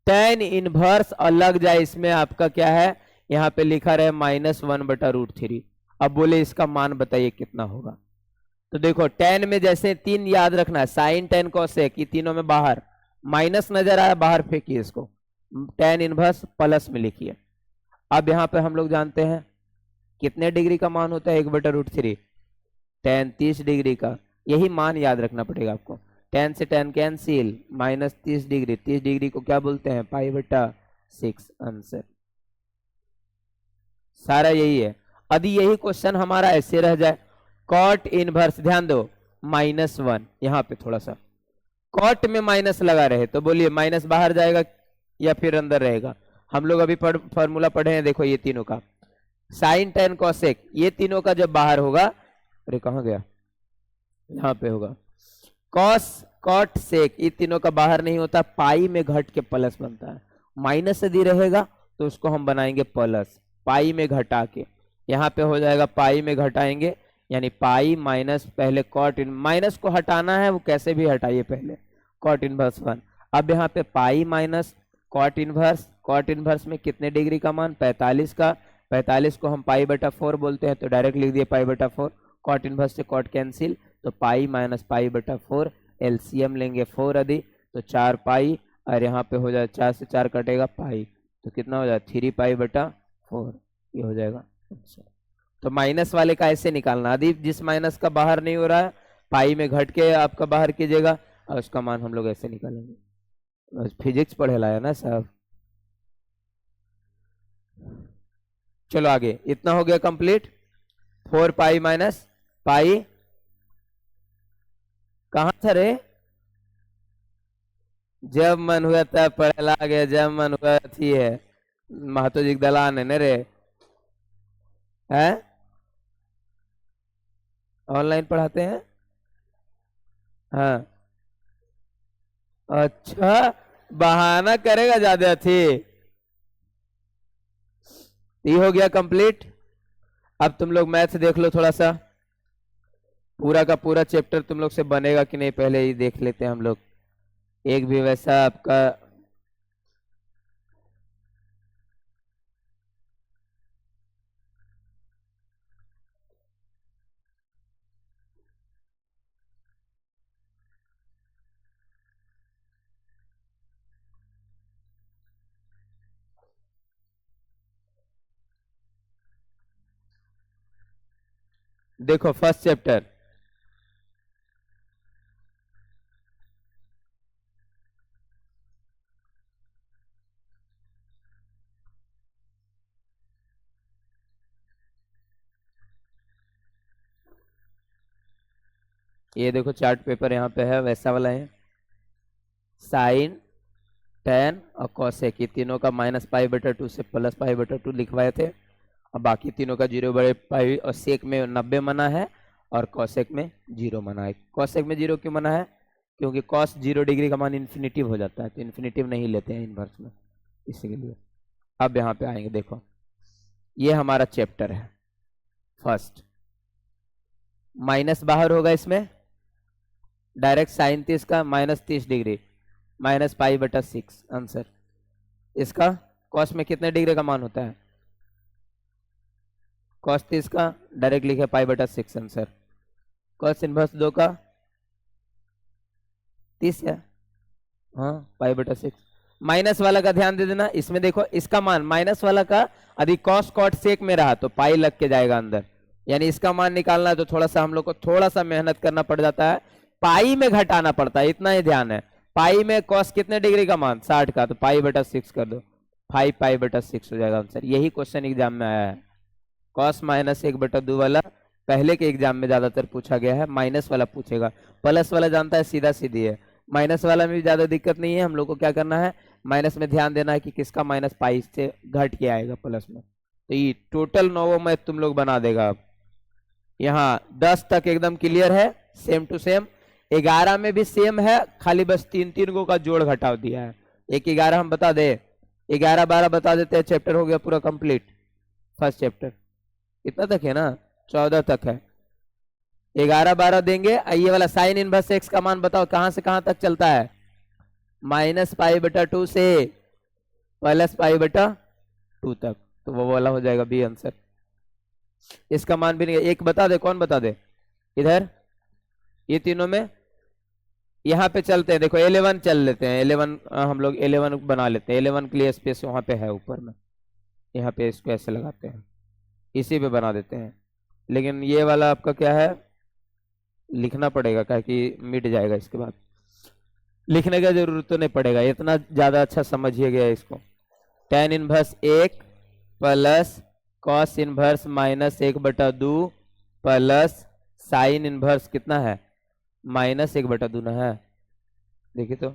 tan इनवर्स और लग जाए इसमें आपका क्या है, यहाँ पे लिखा रहे -1 बटा √3। अब बोले इसका मान बताइए कितना होगा, तो देखो tan में जैसे 3 याद रखना है, साइन tan cosec, ये तीनों में बाहर माइनस नजर आया, बाहर फेंकिए इसको, tan इनवर्स प्लस में लिखिए। अब यहाँ पे हम लोग जानते हैं कितने डिग्री का मान होता है 1 बटा √3, tan 30 डिग्री का, यही मान याद रखना पड़ेगा आपको। tan से tan कैंसिल, -30 डिग्री, 30 डिग्री को क्या बोलते हैं, पाई बटा 6 आंसर। सारा यही है। यदि यही क्वेश्चन हमारा ऐसे रह जाए, कॉट इनवर्स, ध्यान दो -1, यहाँ पे थोड़ा सा कॉट में माइनस लगा रहे तो बोलिए माइनस बाहर जाएगा या फिर अंदर रहेगा। हम लोग अभी फॉर्मूला पढ़े हैं, देखो ये तीनों का, साइन tan cosec, ये तीनों का जब बाहर होगा, अरे कहाँ गया, यहाँ पे होगा, कॉस कॉट सेक, ये तीनों का बाहर नहीं होता, पाई में घट के प्लस बनता है, माइनस यदि रहेगा तो उसको हम बनाएंगे प्लस, पाई में घटा के, यहाँ पे हो जाएगा पाई में घटाएंगे, यानी पाई माइनस, पहले कॉट इन, माइनस को हटाना है वो कैसे भी हटाइए, पहले कॉट इनवर्स 1। अब यहाँ पे pi minus cot inverse, cot inverse में कितने डिग्री का मान, 45 का, 45 को हम पाई बटा 4 बोलते हैं, तो डायरेक्ट लिख दिए पाई बटा 4, कॉट इनवर्स से कॉट कैंसिल, तो पाई माइनस पाई बटा 4, एलसीएम लेंगे 4 यदि, तो 4 पाई, और यहाँ पे हो जाए 4 से 4 कटेगा पाई, तो कितना हो जाए 3 पाई बटा 4, ये हो जाएगा। तो माइनस वाले का ऐसे निकालना, यदि जिस माइनस का बाहर नहीं हो रहा है पाई में घट के आपका बाहर कीजिएगा, और उसका मान हम लोग ऐसे निकालेंगे। फिजिक्स पढ़े लाया ना साहब। चलो आगे, इतना हो गया कंप्लीट। 4 पाई माइनस पाई, कहां था रे? जब मन हुआ तब पढ़ला गया, जब मन हुआ थी है महतो जी दलान है न रे, है ऑनलाइन पढ़ाते हैं। हाँ अच्छा, बहाना करेगा ज्यादा थी। ये हो गया कंप्लीट। अब तुम लोग मैथ देख लो थोड़ा सा, पूरा का पूरा चैप्टर तुम लोग से बनेगा कि नहीं पहले ही देख लेते हैं हम लोग। एक भी वैसा आपका देखो फर्स्ट चैप्टर, ये देखो चार्ट पेपर यहाँ पे है वैसा वाला है। साइन, टेन और कॉसेक, ये तीनों का -π/2 से +π/2 लिखवाए थे, और बाकी तीनों का 0/π, और सेक में 90 मना है और कॉसेक में 0 मना है। कॉसेक में 0 क्यों मना है? क्योंकि कॉस 0 डिग्री का मान इन्फिनिटिव हो जाता है, तो इन्फिनिटिव नहीं लेते हैं इनवर्स में, इसी के लिए। अब यहाँ पे आएंगे, देखो ये हमारा चैप्टर है फर्स्ट। माइनस बाहर होगा इसमें, डायरेक्ट साइन 30 का -30 डिग्री -π/6 आंसर। इसका कॉस में कितने डिग्री का मान होता है? कॉस 30 का डायरेक्ट लिखे π/6 आंसर। कॉस इनवर्स 2 का 30 है, हाँ π/6। माइनस वाला का ध्यान दे देना, इसमें देखो इसका मान माइनस वाला का यदि कॉस कॉट सेक में रहा तो पाई लग के जाएगा अंदर, यानी इसका मान निकालना है तो थोड़ा सा हम लोग को थोड़ा सा मेहनत करना पड़ जाता है, पाई में घटाना पड़ता है, इतना ही ध्यान है। पाई में कॉस कितने डिग्री का मान 60 का, तो π/6 कर दो, 5π/6 हो जाएगा आंसर। यही क्वेश्चन एग्जाम में आया है, कॉस -1/2 वाला पहले के एग्जाम में ज्यादातर पूछा गया है, माइनस वाला पूछेगा। प्लस वाला जानता है सीधा सीधी है, माइनस वाला में भी ज्यादा दिक्कत नहीं है। हम लोग को क्या करना है, माइनस में ध्यान देना है कि किसका -π से घट के आएगा प्लस में। तो ये टोटल 9 मैथ तुम लोग बना देगा। अब यहाँ 10 तक एकदम क्लियर है, सेम टू सेम। 11 में भी सेम है, खाली बस 3-3 को का जोड़ घटाव दिया है। एक 11 हम बता दे, 11-12 बता देते हैं, चैप्टर हो गया पूरा कंप्लीट। फर्स्ट चैप्टर इतना तक है ना, 14 तक है। 11-12 देंगे। ये वाला साइन इनवर्स एक्स का मान बताओ कहां से कहां तक चलता है? -π/2 से +π/2 तक, तो वो वाला हो जाएगा बी आंसर। इसका मान भी नहीं, एक बता दे, कौन बता दे इधर? ये तीनों में यहाँ पे चलते हैं, देखो 11 चल लेते हैं, 11 हम लोग 11 बना लेते हैं। 11 के लिए स्पेस वहां पे है ऊपर में, यहाँ पे इसको ऐसे लगाते हैं, इसी पे बना देते हैं। लेकिन ये वाला आपका क्या है, लिखना पड़ेगा, क्या कि मिट जाएगा इसके बाद। लिखने का जरूरत तो नहीं पड़ेगा, इतना ज्यादा अच्छा समझिए गया इसको। tan inverse 1 plus cos inverse -1/2 plus sine inverse कितना है -1/2 ना है, देखिए तो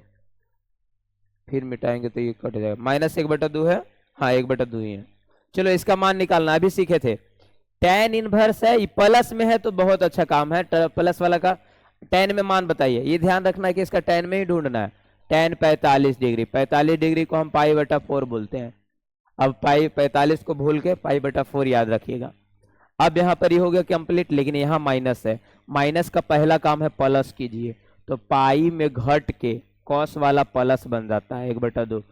फिर मिटाएंगे तो ये कट जाएगा, -1/2 है, हाँ 1/2 ही है। चलो इसका मान निकालना, अभी सीखे थे। tan इनवर्स है, ये प्लस में है तो बहुत अच्छा काम है, प्लस वाला का tan में मान बताइए। ये ध्यान रखना है कि इसका tan में ही ढूंढना है। tan 45 डिग्री, 45 डिग्री को हम π/4 बोलते हैं। अब पाई 45 को भूल के π/4 याद रखिएगा। अब यहाँ पर ये हो गया कंप्लीट, लेकिन यहाँ माइनस है, माइनस का पहला काम है प्लस कीजिए, तो पाई में घट के कॉस वाला प्लस बन जाता है 1/2।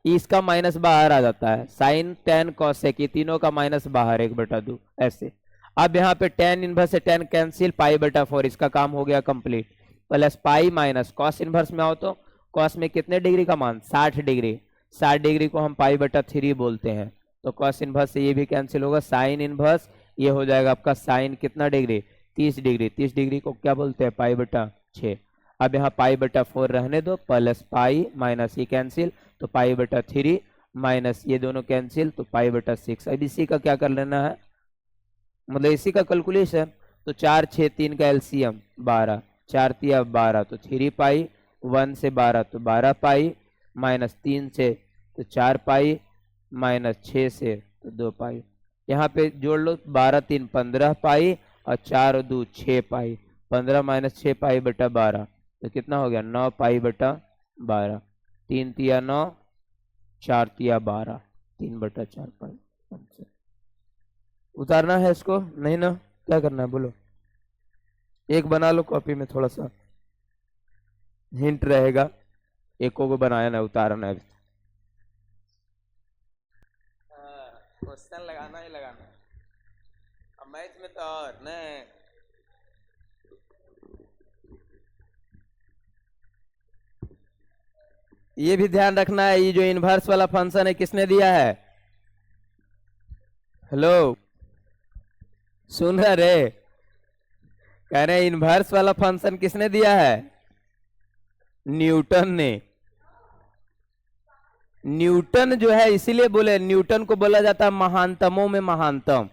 इसका माइनस बाहर आ जाता है, साइन टेन कॉसेक, ये तीनों का माइनस बाहर 1/2 ऐसे। अब यहाँ पे tan इनवर्स से tan कैंसिल, π/4, इसका काम हो गया complete. Plus pi minus cos inverse में आओ तो कॉस में कितने डिग्री का मान 60 डिग्री, 60 डिग्री को हम π/3 बोलते हैं, तो कॉस इनवर्स से ये भी कैंसिल होगा। साइन इनवर्स ये हो जाएगा आपका साइन कितना डिग्री 30 डिग्री, 30 डिग्री को क्या बोलते हैं π/6। अब यहाँ π/4 रहने दो, प्लस पाई माइनस ये कैंसिल, तो π/3 माइनस ये दोनों कैंसिल, तो पाई बटा 6। अब इसी का क्या कर लेना है, मतलब इसी का कैलकुलेशन। तो 4 6 3 का एलसीएम 12, 4 तिया 12 तो 3 पाई, 1 से 12 तो 12 पाई, माइनस 3 से तो 4 पाई, माइनस 6 से तो 2 पाई। यहाँ पे जोड़ लो, 12 3 15 पाई और 4 और 2 6 पाई, 15 माइनस 6 पाई बटा 12 तो कितना हो गया 9 पाई बटा 12। 3 तिया 9, 4 तिया 12, 3 बटा 4 पाई। उतारना है इसको नहीं ना, क्या करना है बोलो, एक बना लो कॉपी में, थोड़ा सा हिंट रहेगा। एक को बनाया ना, उतारना है। क्वेश्चन लगाना ही लगाना है, अब मैथ में तो और नहीं। ये भी ध्यान रखना है, ये जो इनवर्स वाला फंक्शन है किसने दिया है, हेलो सुन रहे, कह रहे इनवर्स वाला फंक्शन किसने दिया है, न्यूटन ने। न्यूटन जो है, इसीलिए बोले न्यूटन को बोला जाता है महानतमों में महानतम,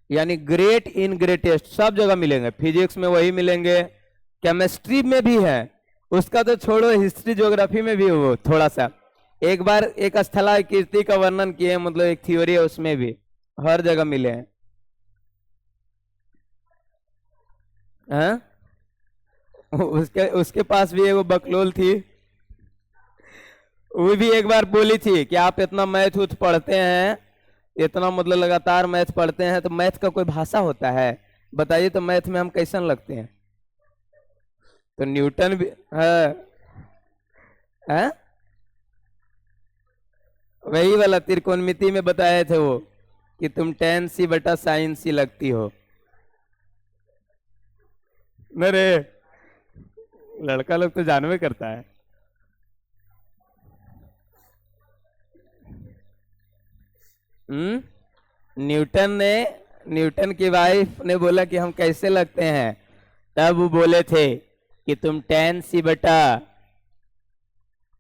यानी ग्रेट इन ग्रेटेस्ट। सब जगह मिलेंगे, फिजिक्स में वही मिलेंगे, केमिस्ट्री में भी है, उसका तो छोड़ो, हिस्ट्री ज्योग्राफी में भी वो थोड़ा सा। एक बार एक स्थला कीर्ति का वर्णन किए, मतलब एक थ्योरी है, उसमें भी हर जगह मिले हैं। हाँ? उसके उसके पास भी वो बकलोल थी, वो भी एक बार बोली थी कि आप इतना मैथ उथ पढ़ते हैं, इतना मतलब लगातार मैथ पढ़ते हैं, तो मैथ का कोई भाषा होता है बताइए, तो मैथ में हम कैसन लगते हैं। तो न्यूटन भी है वही वाला त्रिकोणमिति में बताए थे वो, कि तुम tan c बटा sin c लगती हो। मेरे लड़का लोग तो जानवे करता है। न्यूटन की वाइफ ने बोला कि हम कैसे लगते हैं, तब वो बोले थे कि तुम tan c बटा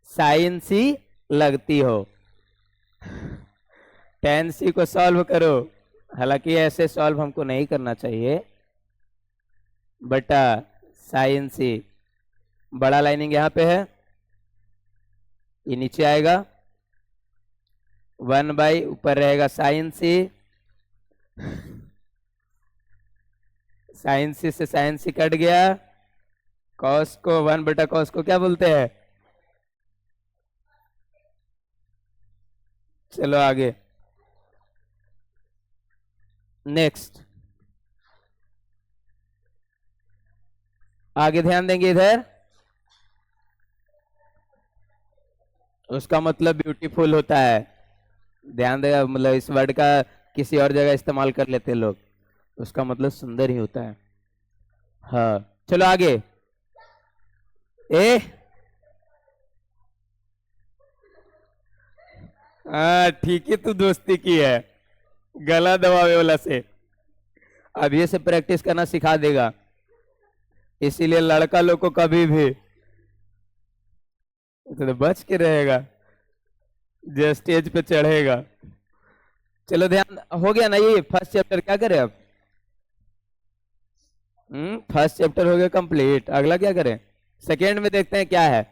sin c लगती हो। tan c को सॉल्व करो, हालांकि ऐसे सॉल्व हमको नहीं करना चाहिए, बटा sin c, बड़ा लाइनिंग यहाँ पे है, ये नीचे आएगा, 1 बाई ऊपर रहेगा sin c, sin c से sin c कट गया, cos को 1 बटा cos को क्या बोलते हैं। चलो आगे, नेक्स्ट, आगे ध्यान देंगे इधर, उसका मतलब ब्यूटीफुल होता है, ध्यान देगा, मतलब इस वर्ड का किसी और जगह इस्तेमाल कर लेते लोग, उसका मतलब सुंदर ही होता है। हाँ चलो आगे, ठीक है, तू दोस्ती की है, गला दबावे वाला से अभी से प्रैक्टिस करना सिखा देगा, इसीलिए लड़का लोग को कभी भी तो बच के रहेगा जो स्टेज पे चढ़ेगा। चलो ध्यान हो गया ना, ये फर्स्ट चैप्टर क्या करें अब, फर्स्ट चैप्टर हो गया कंप्लीट, अगला क्या करें, सेकेंड में देखते हैं क्या है।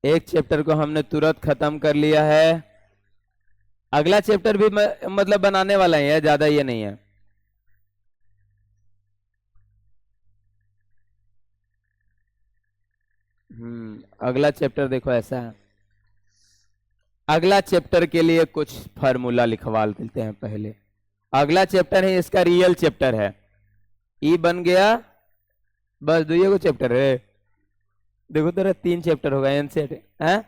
एक चैप्टर को हमने तुरंत खत्म कर लिया है, अगला चैप्टर भी मतलब बनाने वाला ही है, ज्यादा ये नहीं है। अगला चैप्टर देखो ऐसा है, अगला चैप्टर के लिए कुछ फार्मूला लिखवा देते हैं पहले, अगला चैप्टर है इसका रियल चैप्टर है, ई बन गया, बस दुइये को चैप्टर है, देखो तेरा 3 चैप्टर होगा एनसेट है,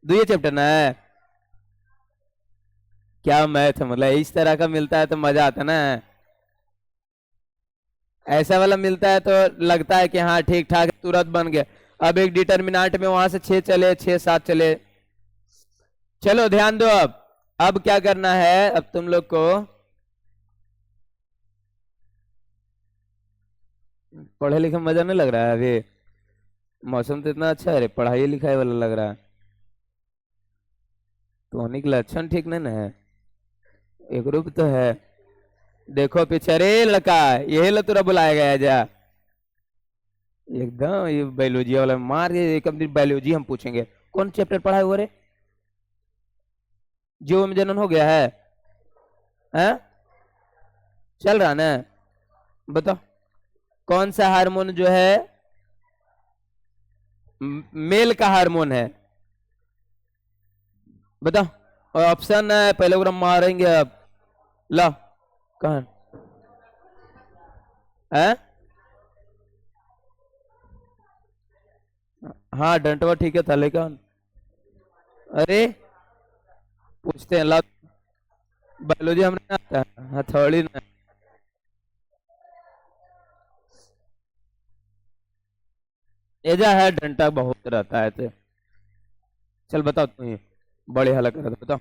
दुइये चैप्टर ना है, क्या मैथ है, मतलब इस तरह का मिलता है तो मजा आता ना, ऐसा वाला मिलता है तो लगता है कि हाँ ठीक ठाक तुरंत बन गया। अब एक डिटर्मिनेंट में वहां से 6 चले, 6 7 चले, चलो ध्यान दो, अब क्या करना है, अब तुम लोग को पढ़े लिखे में मजा नहीं लग रहा है अभी? मौसम तो इतना अच्छा है रे, पढ़ाई लिखाई वाला लग रहा है। तो होने के लक्षण ठीक नहीं ना है, एक रूप तो है। देखो पीछे, रे लड़का, यही लो तुरा बुलाया गया जा। एकदम ये बायोलॉजी वाला मार के एक दिन बायोलॉजी हम पूछेंगे। कौन चैप्टर पढ़ा है वो रे? जीव में जनन हो गया है? हैं? चल रहा ना? बताओ, कौन सा हार्मोन जो है मेल का हार्मोन है? बताओ। और ऑप्शन है, पहले पूरा मारेंगे अब। ला, कौन है? हाँ डंटवा ठीक है था, लेकिन अरे पूछते हैं। ला, बायोलॉजी हमने ना आता है, हथौड़ी ना। एजा है, डंटा बहुत रहता है तो। चल बताओ तू ही, बड़े हल्ला कर रहा था, बताओ।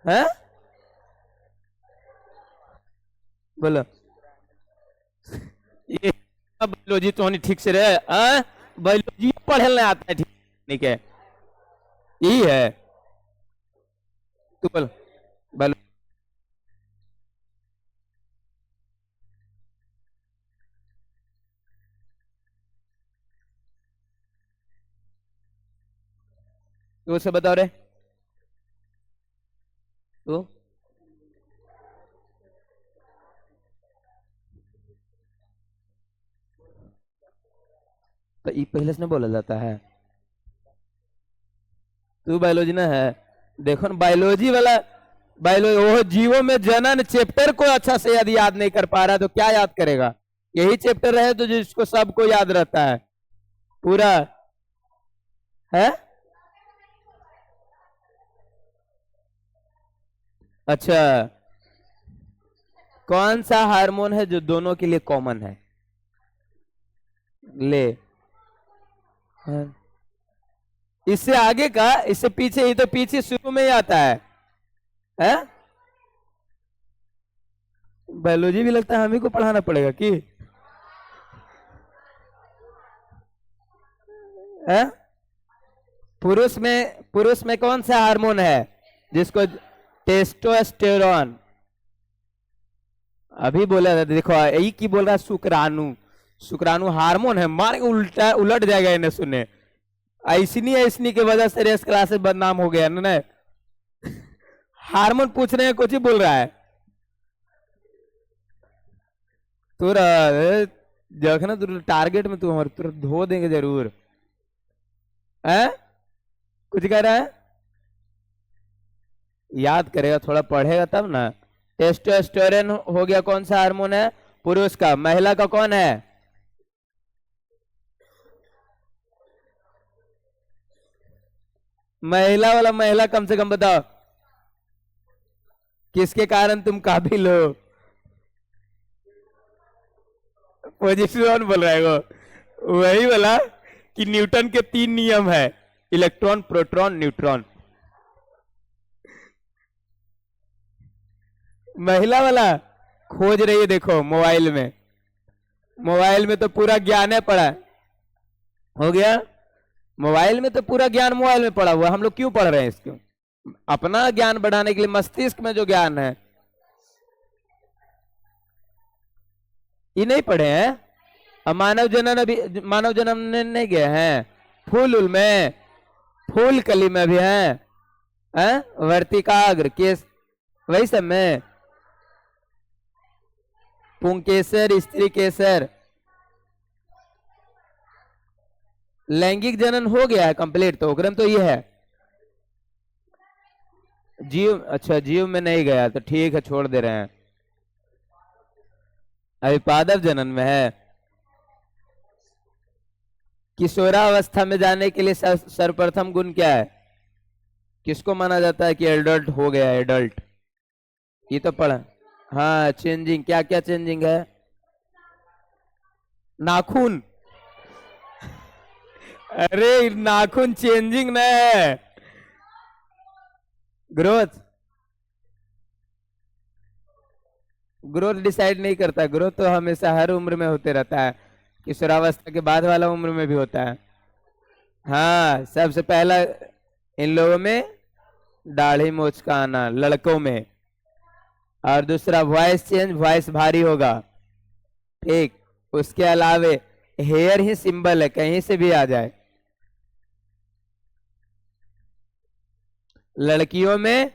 हैं? बोलो। ये बायोलॉजी तो नहीं ठीक से रहे, हाँ? बायोलॉजी पढ़े नहीं आता है ठीक, ठीक है, यही है। तू बोल। बायो तू उसे बताओ रे। तू तो ये पहले से नहीं बोला जाता है? तू बायोलॉजी ना है? देखो ना बायोलॉजी वाला, बायोलॉजी वो जीवों में जनन चैप्टर को अच्छा से यदि याद नहीं कर पा रहा तो क्या याद करेगा? यही चैप्टर रहे तो जिसको सबको याद रहता है पूरा, है। अच्छा, कौन सा हार्मोन है जो दोनों के लिए कॉमन है? ले, हाँ। इससे आगे का, इससे पीछे, ये तो पीछे शुरू में ही आता है? बायोलॉजी भी लगता है हम ही को पढ़ाना पड़ेगा कि है? पुरुष में कौन सा हार्मोन है जिसको टेस्टोस्टेरोन? अभी बोला था, देखो यही की बोल रहा है, शुक्राणु। शुक्राणु हार्मोन है, मार के उल्टा उलट जाएगा इन्हें सुनने। ऐसनी ऐसनी की वजह से रेस क्लासेस बदनाम हो गया ना। हार्मोन पूछ रहे हैं, कुछ ही बोल रहा है। तुरा देखना, तू टारगेट में तू हमारे तुरंत धो देंगे जरूर, है? कुछ कह रहा है? याद करेगा, थोड़ा पढ़ेगा तब ना। टेस्टोस्टेरोन हो गया, कौन सा हार्मोन है पुरुष का? महिला का कौन है? महिला वाला, महिला कम से कम बताओ, किसके कारण तुम काबिल हो? पोजिशन बोल रहा है वो, वही बोला कि न्यूटन के 3 नियम है, इलेक्ट्रॉन प्रोटॉन न्यूट्रॉन। महिला वाला खोज रही है, देखो मोबाइल में, मोबाइल में तो पूरा ज्ञान है पड़ा। हो गया, मोबाइल में तो पूरा ज्ञान मोबाइल में पड़ा हुआ है। हम लोग क्यों पढ़ रहे हैं इसको? अपना ज्ञान बढ़ाने के लिए, मस्तिष्क में जो ज्ञान है ये नहीं पढ़े हैं। अब मानव जनन, अभी मानव जन्म में नहीं गए हैं? फूल उल में, फूल कली में भी हैं? वर्तिकाग्र केस, वही सब में पुंकेसर, स्त्री केसर, लैंगिक जनन हो गया है कंप्लीट, तो ओकरम तो ये है। जीव, अच्छा जीव में नहीं गया तो ठीक है, छोड़ दे रहे हैं। अभी पादप जनन में है। किशोरावस्था में जाने के लिए सर्वप्रथम गुण क्या है? किसको माना जाता है कि एडल्ट हो गया, एडल्ट? ये तो पढ़ा। हाँ, चेंजिंग, क्या क्या चेंजिंग है? नाखून। अरे नाखून चेंजिंग न है, ग्रोथ। ग्रोथ डिसाइड नहीं करता, ग्रोथ तो हमेशा हर उम्र में होते रहता है, किशोरावस्था के बाद वाला उम्र में भी होता है। हाँ, सबसे पहला इन लोगों में दाढ़ी मूंछ का आना, लड़कों में। और दूसरा वॉइस चेंज, वॉइस भारी होगा। ठीक, उसके अलावे हेयर ही सिंबल है, कहीं से भी आ जाए। लड़कियों में